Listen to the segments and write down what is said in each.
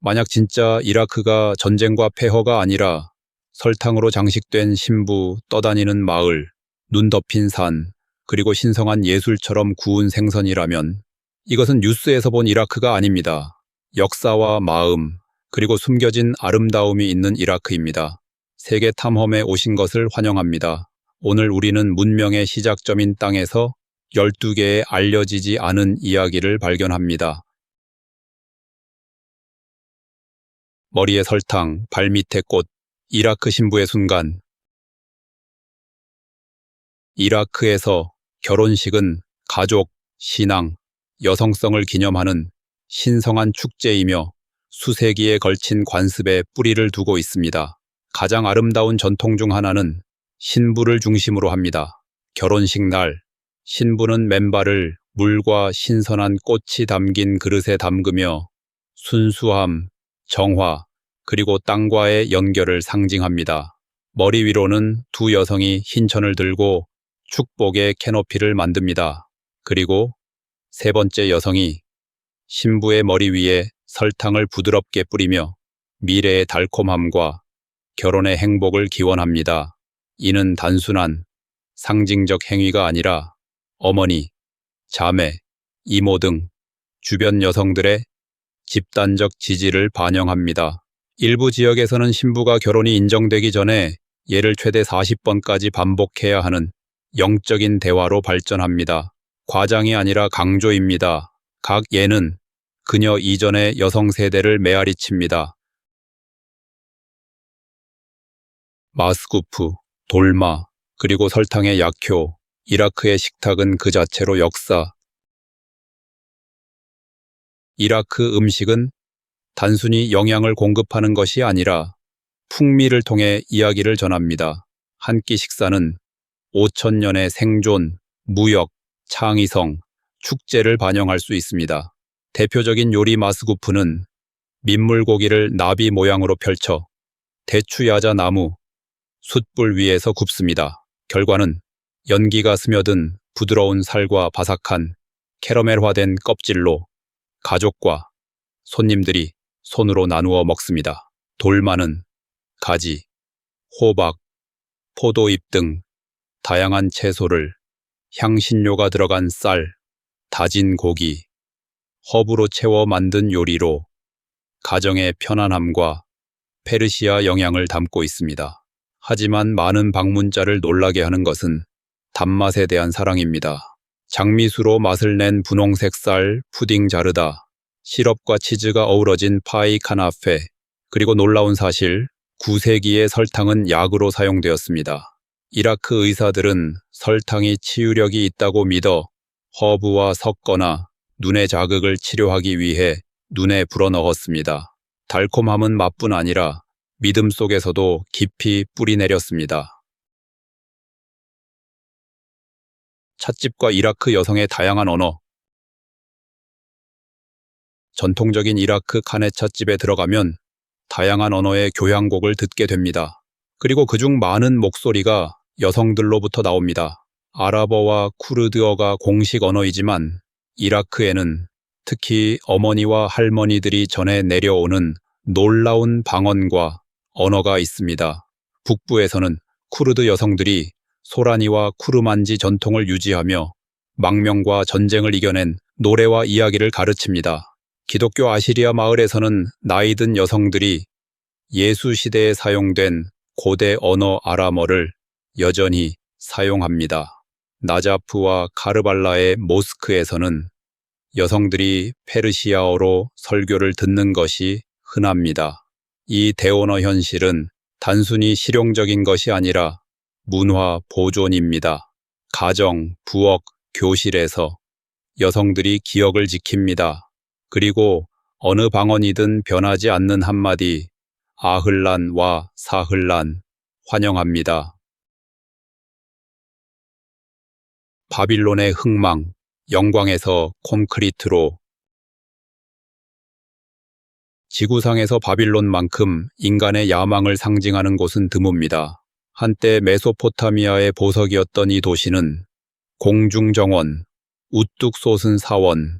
만약 진짜 이라크가 전쟁과 폐허가 아니라 설탕으로 장식된 신부, 떠다니는 마을, 눈 덮인 산, 그리고 신성한 예술처럼 구운 생선이라면 이것은 뉴스에서 본 이라크가 아닙니다. 역사와 마음, 그리고 숨겨진 아름다움이 있는 이라크입니다. 세계 탐험에 오신 것을 환영합니다. 오늘 우리는 문명의 시작점인 땅에서 12개의 알려지지 않은 이야기를 발견합니다. 머리에 설탕, 발밑에 꽃, 이라크 신부의 순간. 이라크에서 결혼식은 가족, 신앙, 여성성을 기념하는 신성한 축제이며 수세기에 걸친 관습에 뿌리를 두고 있습니다. 가장 아름다운 전통 중 하나는 신부를 중심으로 합니다. 결혼식 날, 신부는 맨발을 물과 신선한 꽃이 담긴 그릇에 담그며 순수함, 정화, 그리고 땅과의 연결을 상징합니다. 머리 위로는 두 여성이 흰 천을 들고 축복의 캐노피를 만듭니다. 그리고 세 번째 여성이 신부의 머리 위에 설탕을 부드럽게 뿌리며 미래의 달콤함과 결혼의 행복을 기원합니다. 이는 단순한 상징적 행위가 아니라 어머니, 자매, 이모 등 주변 여성들의 집단적 지지를 반영합니다. 일부 지역에서는 신부가 결혼이 인정되기 전에 예를 최대 40번까지 반복해야 하는 영적인 대화로 발전합니다. 과장이 아니라 강조입니다. 각 예는 그녀 이전의 여성 세대를 메아리칩니다. 마스구프, 돌마, 그리고 설탕의 약효, 이라크의 식탁은 그 자체로 역사. 이라크 음식은 단순히 영양을 공급하는 것이 아니라 풍미를 통해 이야기를 전합니다. 한 끼 식사는 5000년의 생존, 무역, 창의성, 축제를 반영할 수 있습니다. 대표적인 요리 마스구프는 민물고기를 나비 모양으로 펼쳐 대추야자 나무, 숯불 위에서 굽습니다. 결과는 연기가 스며든 부드러운 살과 바삭한 캐러멜화된 껍질로 가족과 손님들이 손으로 나누어 먹습니다. 돌마는 가지, 호박, 포도잎 등 다양한 채소를 향신료가 들어간 쌀, 다진 고기, 허브로 채워 만든 요리로 가정의 편안함과 페르시아 영향을 담고 있습니다. 하지만 많은 방문자를 놀라게 하는 것은 단맛에 대한 사랑입니다. 장미수로 맛을 낸 분홍색 쌀, 푸딩 자르다, 시럽과 치즈가 어우러진 파이 카나페, 그리고 놀라운 사실, 9세기의 설탕은 약으로 사용되었습니다. 이라크 의사들은 설탕이 치유력이 있다고 믿어 허브와 섞거나 눈의 자극을 치료하기 위해 눈에 불어넣었습니다. 달콤함은 맛뿐 아니라 믿음 속에서도 깊이 뿌리내렸습니다. 찻집과 이라크 여성의 다양한 언어. 전통적인 이라크 카네 찻집에 들어가면 다양한 언어의 교향곡을 듣게 됩니다. 그리고 그중 많은 목소리가 여성들로부터 나옵니다. 아랍어와 쿠르드어가 공식 언어이지만 이라크에는 특히 어머니와 할머니들이 전해 내려오는 놀라운 방언과 언어가 있습니다. 북부에서는 쿠르드 여성들이 소라니와 쿠르만지 전통을 유지하며 망명과 전쟁을 이겨낸 노래와 이야기를 가르칩니다. 기독교 아시리아 마을에서는 나이든 여성들이 예수 시대에 사용된 고대 언어 아람어를 여전히 사용합니다. 나자프와 카르발라의 모스크에서는 여성들이 페르시아어로 설교를 듣는 것이 흔합니다. 이 대언어 현실은 단순히 실용적인 것이 아니라 문화 보존입니다. 가정, 부엌, 교실에서 여성들이 기억을 지킵니다. 그리고 어느 방언이든 변하지 않는 한마디 아흘란와 사흘란 환영합니다. 바빌론의 흥망, 영광에서 콘크리트로. 지구상에서 바빌론만큼 인간의 야망을 상징하는 곳은 드뭅니다. 한때 메소포타미아의 보석이었던 이 도시는 공중정원, 우뚝 솟은 사원,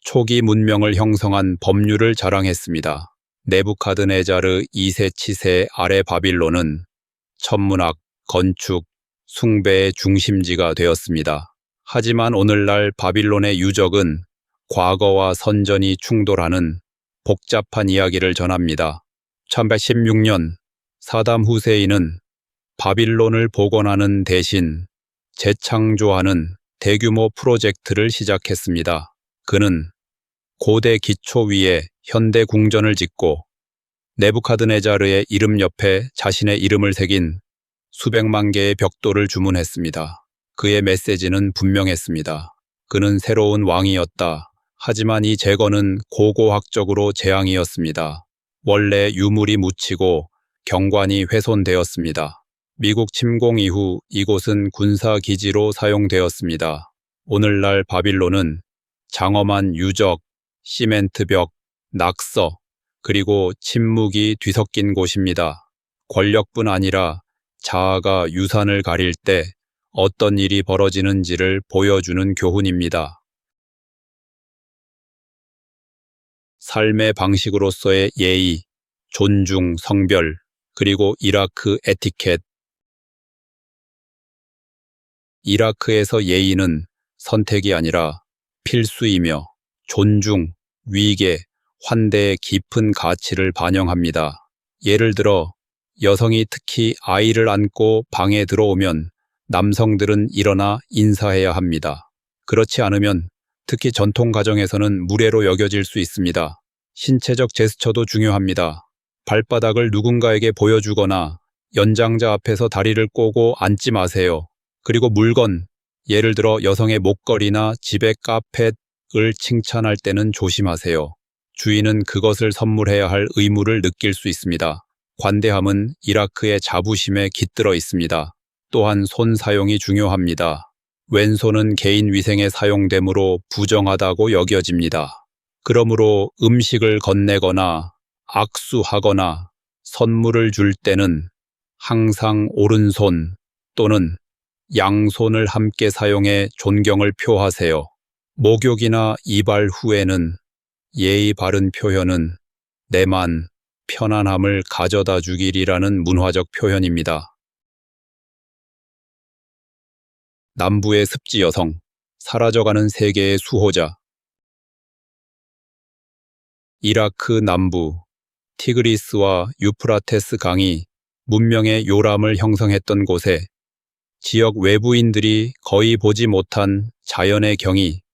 초기 문명을 형성한 법률을 자랑했습니다. 네부카드네자르 2세 치세 아래 바빌론은 천문학, 건축, 숭배의 중심지가 되었습니다. 하지만 오늘날 바빌론의 유적은 과거와 선전이 충돌하는 복잡한 이야기를 전합니다. 1116년 사담 후세인은 바빌론을 복원하는 대신 재창조하는 대규모 프로젝트를 시작했습니다. 그는 고대 기초 위에 현대 궁전을 짓고 네부카드네자르의 이름 옆에 자신의 이름을 새긴 수백만 개의 벽돌을 주문했습니다. 그의 메시지는 분명했습니다. 그는 새로운 왕이었다. 하지만 이 제거는 고고학적으로 재앙이었습니다. 원래 유물이 묻히고 경관이 훼손되었습니다. 미국 침공 이후 이곳은 군사기지로 사용되었습니다. 오늘날 바빌론은 장엄한 유적, 시멘트벽, 낙서, 그리고 침묵이 뒤섞인 곳입니다. 권력뿐 아니라 자아가 유산을 가릴 때 어떤 일이 벌어지는지를 보여주는 교훈입니다. 삶의 방식으로서의 예의, 존중, 성별, 그리고 이라크 에티켓. 이라크에서 예의는 선택이 아니라 필수이며 존중, 위계, 환대의 깊은 가치를 반영합니다. 예를 들어 여성이 특히 아이를 안고 방에 들어오면 남성들은 일어나 인사해야 합니다. 그렇지 않으면 특히 전통 가정에서는 무례로 여겨질 수 있습니다. 신체적 제스처도 중요합니다. 발바닥을 누군가에게 보여주거나 연장자 앞에서 다리를 꼬고 앉지 마세요. 그리고 물건, 예를 들어 여성의 목걸이나 집의 카펫을 칭찬할 때는 조심하세요. 주인은 그것을 선물해야 할 의무를 느낄 수 있습니다. 관대함은 이라크의 자부심에 깃들어 있습니다. 또한 손 사용이 중요합니다. 왼손은 개인 위생에 사용되므로 부정하다고 여겨집니다. 그러므로 음식을 건네거나 악수하거나 선물을 줄 때는 항상 오른손 또는 양손을 함께 사용해 존경을 표하세요. 목욕이나 이발 후에는 예의 바른 표현은 내만 편안함을 가져다 주길이라는 문화적 표현입니다. 남부의 습지 여성, 사라져가는 세계의 수호자. 이라크 남부, 티그리스와 유프라테스 강이 문명의 요람을 형성했던 곳에 지역 외부인들이 거의 보지 못한 자연의 경이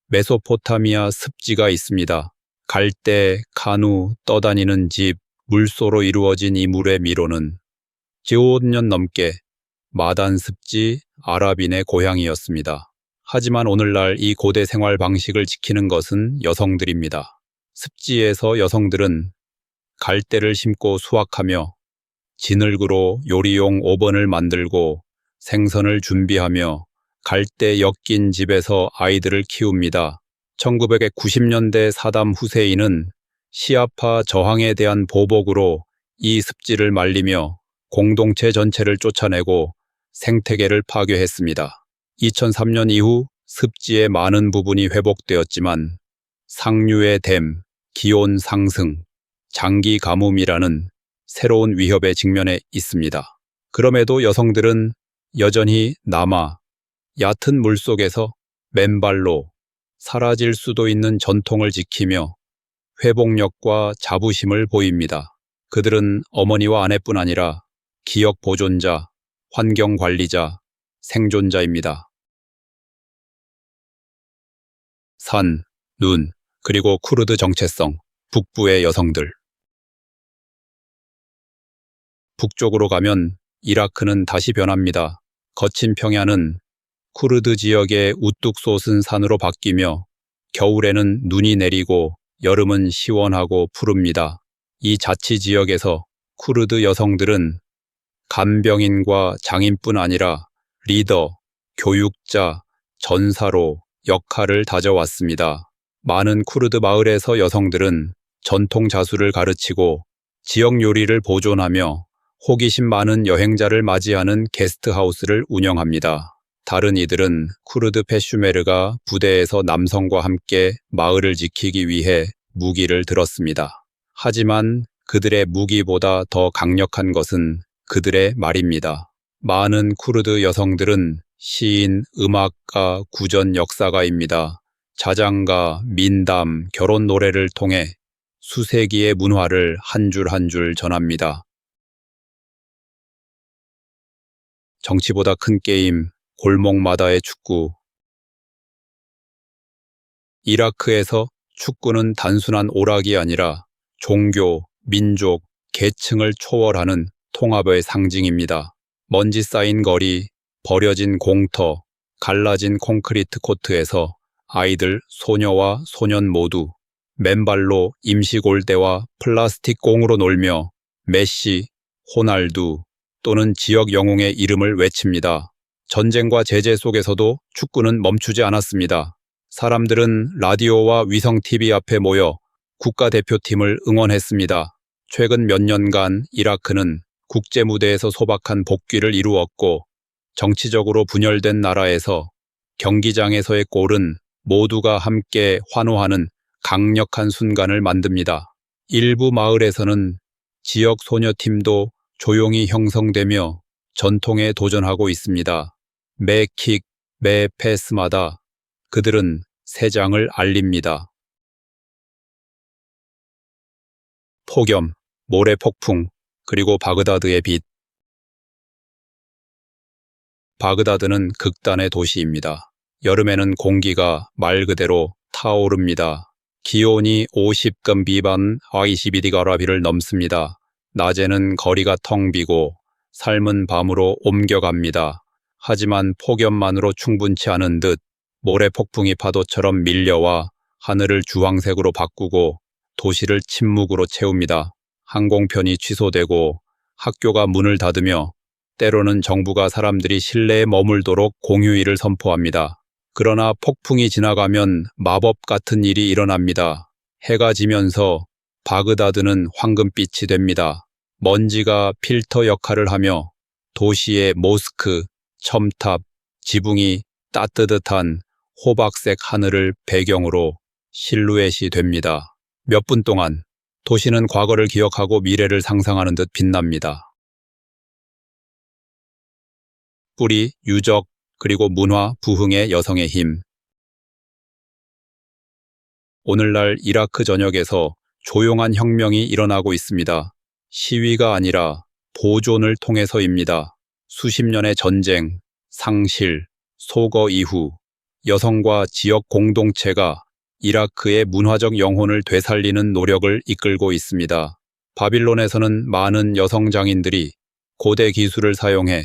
메소포타미아 습지가 있습니다. 갈대, 카누, 떠다니는 집, 물소로 이루어진 이 물의 미로는 15년 넘게 마단 습지 아랍인의 고향이었습니다. 하지만 오늘날 이 고대 생활 방식을 지키는 것은 여성들입니다. 습지에서 여성들은 갈대를 심고 수확하며 진흙으로 요리용 오븐을 만들고 생선을 준비하며 갈대 엮인 집에서 아이들을 키웁니다. 1990년대 사담 후세인은 시아파 저항에 대한 보복으로 이 습지를 말리며 공동체 전체를 쫓아내고 생태계를 파괴했습니다. 2003년 이후 습지의 많은 부분이 회복되었지만 상류의 댐, 기온 상승, 장기 가뭄이라는 새로운 위협에 직면해 있습니다. 그럼에도 여성들은 여전히 남아 얕은 물속에서 맨발로 사라질 수도 있는 전통을 지키며 회복력과 자부심을 보입니다. 그들은 어머니와 아내뿐 아니라 기억 보존자, 환경 관리자, 생존자입니다. 산, 눈, 그리고 쿠르드 정체성, 북부의 여성들. 북쪽으로 가면 이라크는 다시 변합니다. 거친 평야는 쿠르드 지역의 우뚝 솟은 산으로 바뀌며 겨울에는 눈이 내리고 여름은 시원하고 푸릅니다. 이 자치 지역에서 쿠르드 여성들은 간병인과 장인뿐 아니라 리더, 교육자, 전사로 역할을 다져왔습니다. 많은 쿠르드 마을에서 여성들은 전통 자수를 가르치고 지역 요리를 보존하며 호기심 많은 여행자를 맞이하는 게스트하우스를 운영합니다. 다른 이들은 쿠르드 페슈메르가 부대에서 남성과 함께 마을을 지키기 위해 무기를 들었습니다. 하지만 그들의 무기보다 더 강력한 것은 그들의 말입니다. 많은 쿠르드 여성들은 시인, 음악가, 구전 역사가입니다. 자장가, 민담, 결혼 노래를 통해 수세기의 문화를 한 줄 한 줄 전합니다. 정치보다 큰 게임, 골목마다의 축구. 이라크에서 축구는 단순한 오락이 아니라 종교, 민족, 계층을 초월하는 통합의 상징입니다. 먼지 쌓인 거리, 버려진 공터, 갈라진 콘크리트 코트에서 아이들, 소녀와 소년 모두 맨발로 임시골대와 플라스틱 공으로 놀며 메시, 호날두 또는 지역 영웅의 이름을 외칩니다. 전쟁과 제재 속에서도 축구는 멈추지 않았습니다. 사람들은 라디오와 위성 TV 앞에 모여 국가대표팀을 응원했습니다. 최근 몇 년간 이라크는 국제무대에서 소박한 복귀를 이루었고 정치적으로 분열된 나라에서 경기장에서의 골은 모두가 함께 환호하는 강력한 순간을 만듭니다. 일부 마을에서는 지역 소녀팀도 조용히 형성되며 전통에 도전하고 있습니다. 매 킥, 매 패스마다 그들은 새 장을 알립니다. 폭염, 모래 폭풍, 그리고 바그다드의 빛. 바그다드는 극단의 도시입니다. 여름에는 공기가 말 그대로 타오릅니다. 기온이 50금 비반 22디가라비를 넘습니다. 낮에는 거리가 텅 비고 삶은 밤으로 옮겨갑니다. 하지만 폭염만으로 충분치 않은 듯 모래 폭풍이 파도처럼 밀려와 하늘을 주황색으로 바꾸고 도시를 침묵으로 채웁니다. 항공편이 취소되고 학교가 문을 닫으며 때로는 정부가 사람들이 실내에 머물도록 공휴일을 선포합니다. 그러나 폭풍이 지나가면 마법 같은 일이 일어납니다. 해가 지면서 바그다드는 황금빛이 됩니다. 먼지가 필터 역할을 하며 도시의 모스크, 첨탑, 지붕이 따뜻한 호박색 하늘을 배경으로 실루엣이 됩니다. 몇 분 동안 도시는 과거를 기억하고 미래를 상상하는 듯 빛납니다. 뿌리, 유적, 그리고 문화, 부흥의 여성의 힘. 오늘날 이라크 전역에서 조용한 혁명이 일어나고 있습니다. 시위가 아니라 보존을 통해서입니다. 수십 년의 전쟁, 상실, 소거 이후 여성과 지역 공동체가 이라크의 문화적 영혼을 되살리는 노력을 이끌고 있습니다. 바빌론에서는 많은 여성 장인들이 고대 기술을 사용해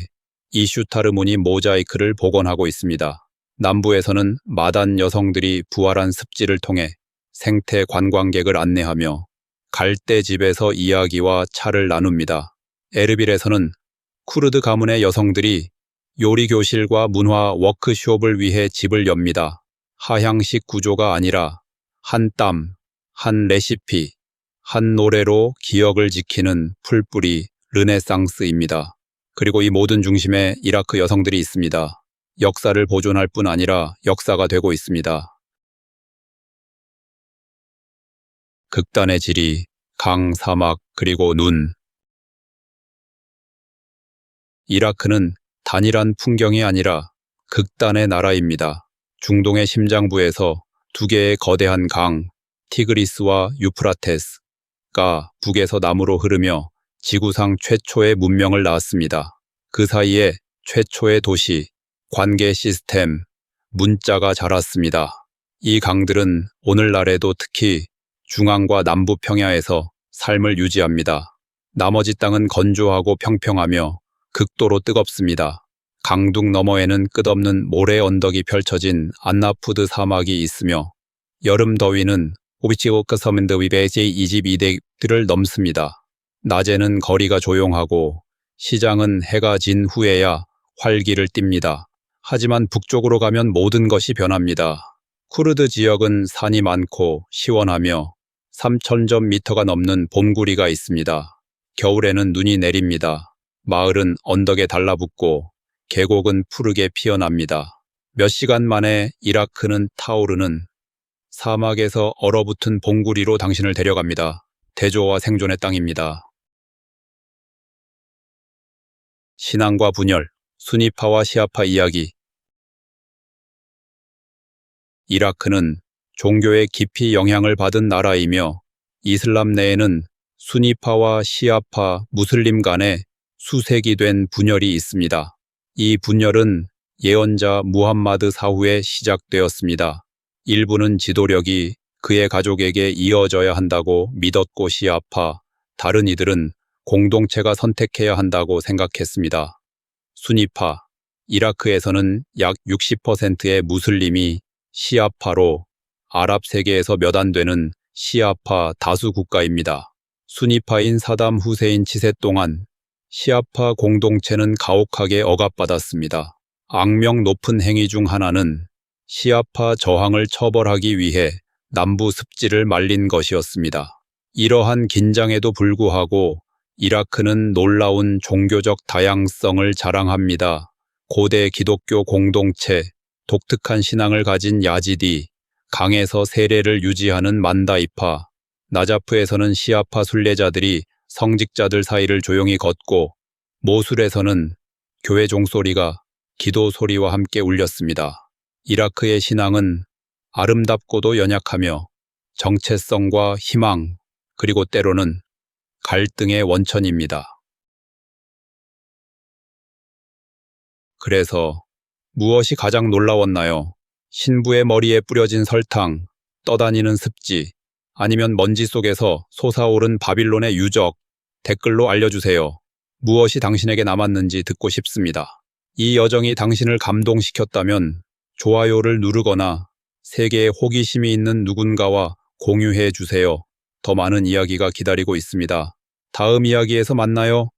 이슈타르 무늬 모자이크를 복원하고 있습니다. 남부에서는 마단 여성들이 부활한 습지를 통해 생태 관광객을 안내하며 갈대집에서 이야기와 차를 나눕니다. 에르빌에서는 쿠르드 가문의 여성들이 요리 교실과 문화 워크숍을 위해 집을 엽니다. 하향식 구조가 아니라 한 땀, 한 레시피, 한 노래로 기억을 지키는 풀뿌리 르네상스입니다. 그리고 이 모든 중심에 이라크 여성들이 있습니다. 역사를 보존할 뿐 아니라 역사가 되고 있습니다. 극단의 지리, 강, 사막, 그리고 눈. 이라크는 단일한 풍경이 아니라 극단의 나라입니다. 중동의 심장부에서 두 개의 거대한 강, 티그리스와 유프라테스가 북에서 남으로 흐르며 지구상 최초의 문명을 낳았습니다. 그 사이에 최초의 도시, 관계 시스템, 문자가 자랐습니다. 이 강들은 오늘날에도 특히 중앙과 남부 평야에서 삶을 유지합니다. 나머지 땅은 건조하고 평평하며 극도로 뜨겁습니다. 강둑 너머에는 끝없는 모래 언덕이 펼쳐진 안나푸드 사막이 있으며 여름 더위는 오비치오크 서민드 위베이지 22대들을 넘습니다. 낮에는 거리가 조용하고 시장은 해가 진 후에야 활기를 띱니다. 하지만 북쪽으로 가면 모든 것이 변합니다. 쿠르드 지역은 산이 많고 시원하며 3,000제곱미터가 넘는 봄구리가 있습니다. 겨울에는 눈이 내립니다. 마을은 언덕에 달라붙고 계곡은 푸르게 피어납니다. 몇 시간 만에 이라크는 타오르는 사막에서 얼어붙은 봉구리로 당신을 데려갑니다. 대조와 생존의 땅입니다. 신앙과 분열, 수니파와 시아파 이야기. 이라크는 종교에 깊이 영향을 받은 나라이며 이슬람 내에는 수니파와 시아파, 무슬림 간에 수세기 된 분열이 있습니다. 이 분열은 예언자 무함마드 사후에 시작되었습니다. 일부는 지도력이 그의 가족에게 이어져야 한다고 믿었고 시아파, 다른 이들은 공동체가 선택해야 한다고 생각했습니다. 수니파, 이라크에서는 약 60%의 무슬림이 시아파로 아랍 세계에서 몇 안 되는 시아파 다수 국가입니다. 수니파인 사담 후세인 치세 동안 시아파 공동체는 가혹하게 억압받았습니다. 악명 높은 행위 중 하나는 시아파 저항을 처벌하기 위해 남부 습지를 말린 것이었습니다. 이러한 긴장에도 불구하고 이라크는 놀라운 종교적 다양성을 자랑합니다. 고대 기독교 공동체, 독특한 신앙을 가진 야지디, 강에서 세례를 유지하는 만다이파, 나자프에서는 시아파 순례자들이 성직자들 사이를 조용히 걷고 모술에서는 교회 종소리가 기도 소리와 함께 울렸습니다. 이라크의 신앙은 아름답고도 연약하며 정체성과 희망, 그리고 때로는 갈등의 원천입니다. 그래서 무엇이 가장 놀라웠나요? 신부의 머리에 뿌려진 설탕, 떠다니는 습지, 아니면 먼지 속에서 솟아오른 바빌론의 유적? 댓글로 알려주세요. 무엇이 당신에게 남았는지 듣고 싶습니다. 이 여정이 당신을 감동시켰다면 좋아요를 누르거나 세계에 호기심이 있는 누군가와 공유해 주세요. 더 많은 이야기가 기다리고 있습니다. 다음 이야기에서 만나요.